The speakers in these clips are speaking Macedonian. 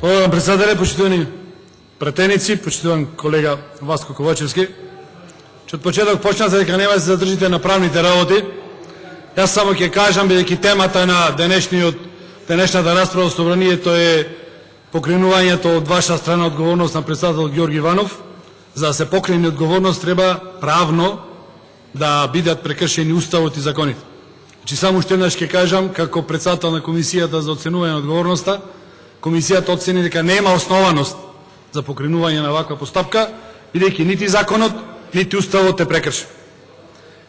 Благодарам, председателе, почитувани пратеници, почитуван колега Васко Ковачевски. Че од почеток почнате дека нема да се задржите на правните работи. Јас само ќе кажам, бидејќи темата на денешната расправа во Собранието е покренувањето од ваша страна одговорност на председател Георги Иванов. За да се покрени одговорност треба правно да бидат прекршени уставот и законите. Значи само уште еднаш ќе кажам, како председател на комисијата за оценување на одговорноста, комисијата оцени дека нема основаност за покренување на ваква постапка, бидејќи нити законот, нити уставот е прекршен.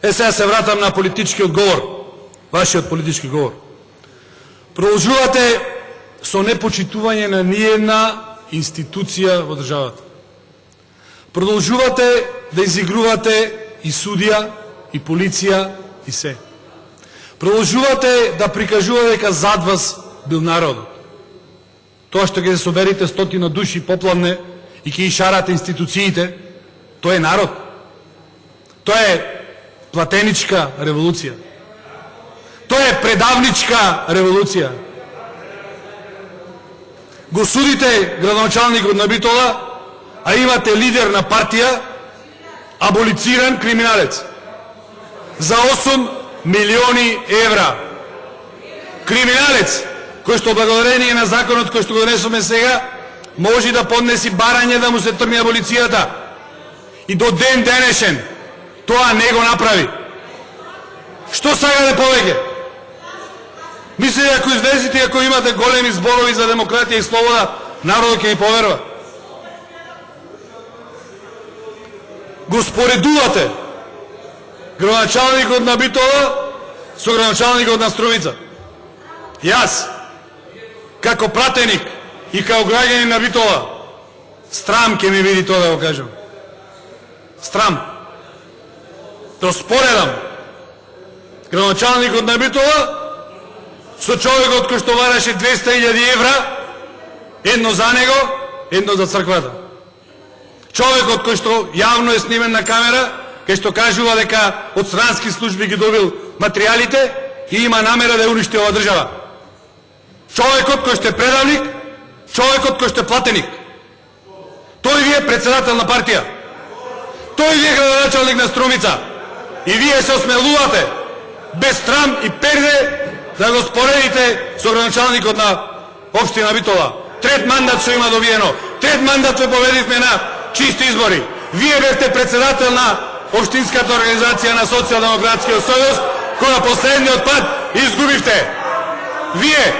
Сега се вратам на политичкиот говор, вашиот политички говор. Продолжувате со непочитување на ниедна институција во државата. Продолжувате да изигрувате и судија, и полиција, и се. Продолжувате да прикажувате дека зад вас бил народот. Тоа што ќе се соберите 100 души попладне и ќе шарате институциите, тоа е народ. Тоа е платеничка револуција. Тоа е предавничка револуција. Го судите градоначалникот на Битола, а имате лидер на партија, аболициран криминалец. За 8 милиони евра. Криминалец, кој што благодарение на законот кој што го донесоме сега, може да поднеси барање да му се тргне аболицијата. И до ден денешен тоа не го направи. Што сакате повеќе? Мислите, ако излезете, ако имате големи зборови за демократија и слобода, народот ќе ни поверува. Го споредувате градоначалникот на Битола со градоначалникот на Струмица. Јас, како пратеник и како граѓанин на Битола, страм ќе ми види тоа да го кажам. Страм. Да споредам градоначалникот на Битола со човекот кој што бараше 200.000 евра, едно за него, едно за црквата. Човекот кој што јавно е снимен на камера, кај што кажува дека од странски служби ги добил материјалите и има намера да ја уништи ова држава. Човекот кој што е предавник, човекот кој што е платеник. Тој ви е председател на партија. Тој ви е градоначалник на Струмица. И вие се осмелувате без срам и перде да го споредите со градоначалникот на општина Битола. Трет мандат што има добиено. Трет мандат ве победивме на чисти избори. Вие бевте председател на општинската организација на Социјалдемократскиот сојуз, која последниот пат изгубивте. Вие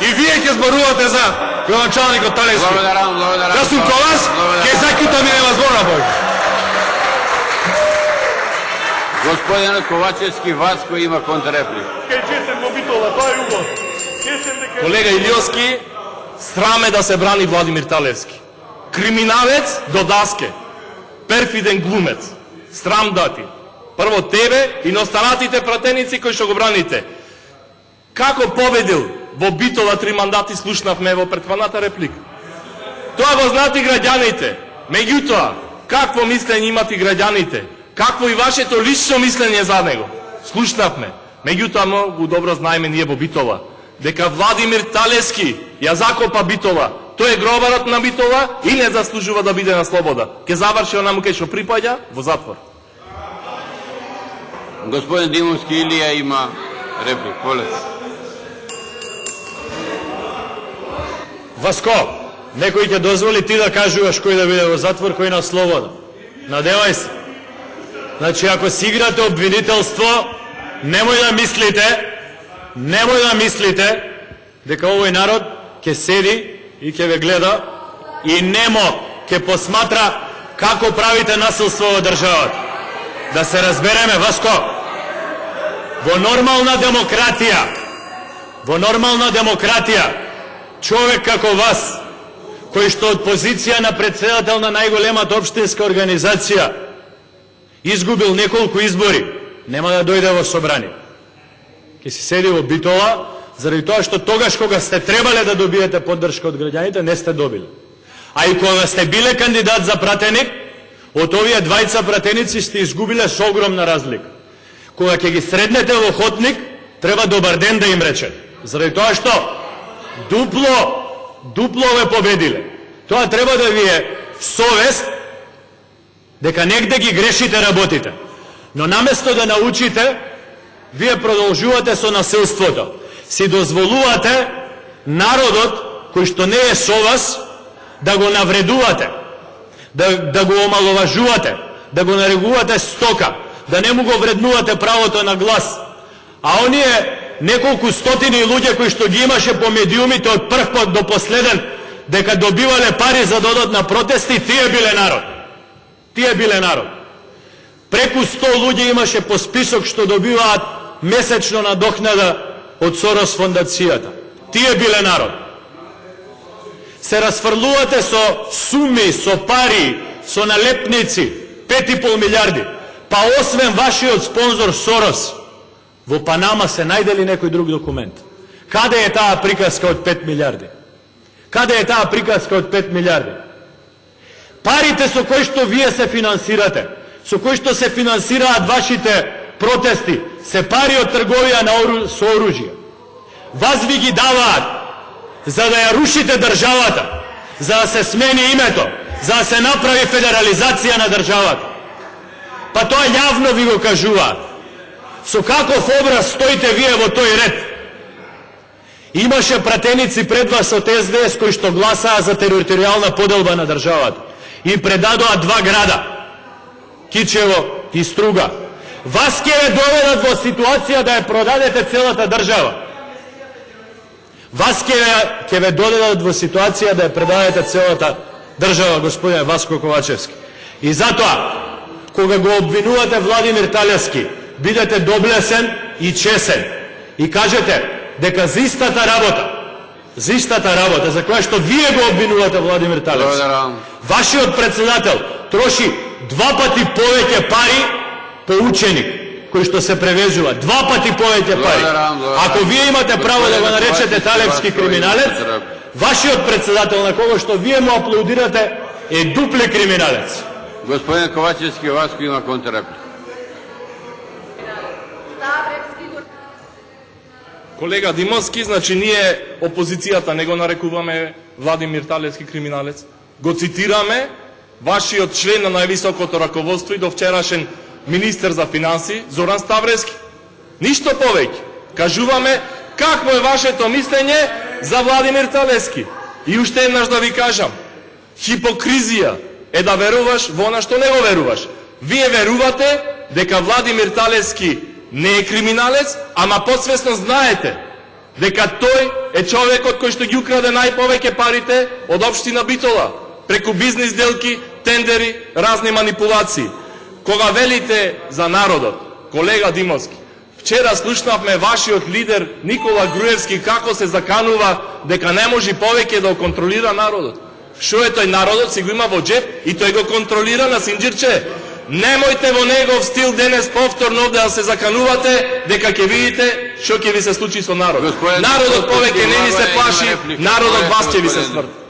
и вие ќе зборувате за градоначалникот Талевски. Да сум ко вас, ќе закитам и нема збор на бој. Господин Ковачевски, Васко има контрреплика. Колега Илиовски, срам е да се брани Владимир Талевски. Криминалец до даске. Перфиден глумец. Срам да ти. Прво тебе и на останатите пратеници кои што го браните. Како победил во Битола 3 мандати, слушнавме во претваната реплика. Тоа го знаат и граѓаните. Меѓутоа, какво мислење имат и граѓаните? Какво и вашето лично мислење за него? Слушнавме. Меѓутоа, многу добро знаеме ние во Битола дека Владимир Талевски ја закопа Битола. Тој е гробарот на Битола и не заслужува да биде на слобода. Ке заврши онаму кај што припаѓа во затвор. Господин Димовски Илија има реплика. Полет. Васко, некој ќе дозволи ти да кажуваш кој да биде во затвор, кој на слобода. Надевај се. Значи, ако си играте обвинителство, немој да мислите дека овој народ ќе седи и ќе ве гледа и немо ќе посматра како правите насилство во државата. Да се разбереме, Васко, во нормална демократија, човек како вас, кој што од позиција на председател на најголемата општинска организација изгубил неколку избори, нема да дојде во собрание. Ке си седи во Битола, заради тоа што тогаш кога сте требале да добиете поддршка од граѓаните, не сте добили. А и кога сте биле кандидат за пратеник, од овие двајца пратеници сте изгубиле со огромна разлика. Кога ќе ги среднете во хотник, треба добар ден да им речете. Заради тоа што дупло ве победиле. Тоа треба да ви е совест дека негде ги грешите работите. Но наместо да научите, вие продолжувате со насилството. Си дозволувате народот кој што не е со вас да го навредувате, да го омаловажувате, да го нарекувате стока, да не му го вреднувате правото на глас. А оние неколку стотини луѓе кои што ги имаше по медиумите од прв пат до последен, дека добивале пари за да одат на протести, тие биле народ. Тие биле народ. Преку 100 луѓе имаше по список што добиваат месечно надокнада од Сорос фондацијата. Тие биле народ. Се расфрлувате со суми, со пари, со налепници, 5,5 милиарди. Па освен вашиот спонзор Сорос, во Панама се најдели некој друг документ. Каде е таа приказка од 5 милиарди? Каде е таа приказка од 5 милиарди? Парите со кои што вие се финансирате, со кои што се финансираат вашите протести, се пари од трговија со оружје. Вас ви ги даваат за да ја рушите државата, за да се смени името, за да се направи федерализација на државата. Па тоа јавно ви го кажуваат. Со каков образ стоите вие во тој ред? Имаше пратеници пред вас од СДС кои што гласаа за територијална поделба на државата. Им предадоа 2 града, Кичево и Струга. Вас ќе ве доведат во ситуација да ја продадете целата држава. Вас ќе ве доведат во ситуација да ја предадете целата држава, господине Васко Ковачевски. И затоа, кога го обвинувате Владимир Талевски, бидете доблесен и чесен и кажете дека за истата работа за која што вие го обвинувате Владимир Талевски, вашиот председател троши 2 пати повеќе пари по ученик кој што се превезува. 2 пати повеќе пари. Ако вие имате право да го наречете Талевски криминалец, вашиот председател на кого што вие му аплаудирате е дупле криминалец. Господин Ковачевски, Васко има контрреплика. Колега Димовски, значи ние опозицијата не го нарекуваме Владимир Талевски криминалец. Го цитираме вашиот член на највисокото раководство и довчерашен министер за финанси Зоран Ставревски. Ништо повеќе. Кажуваме какво е вашето мислење за Владимир Талевски. И уште еднаш да ви кажам, хипокризија е да веруваш во она што не го веруваш. Вие верувате дека Владимир Талевски не е криминалец, ама подсвесно знаете дека тој е човекот кој што ги украде најповеќе парите од општина Битола, преку бизнис делки, тендери, разни манипулации. Кога велите за народот, колега Димовски, вчера слушнавме вашиот лидер Никола Груевски како се заканува дека не може повеќе да контролира народот. Шо е тој народот, си го има во джеп и тој го контролира на синџирче. Немојте во негов стил денес повторно овде да се заканувате дека ќе видите што ќе ви се случи со народот. Народот повеќе не ви се плаши, народот вас ќе ви се сврти.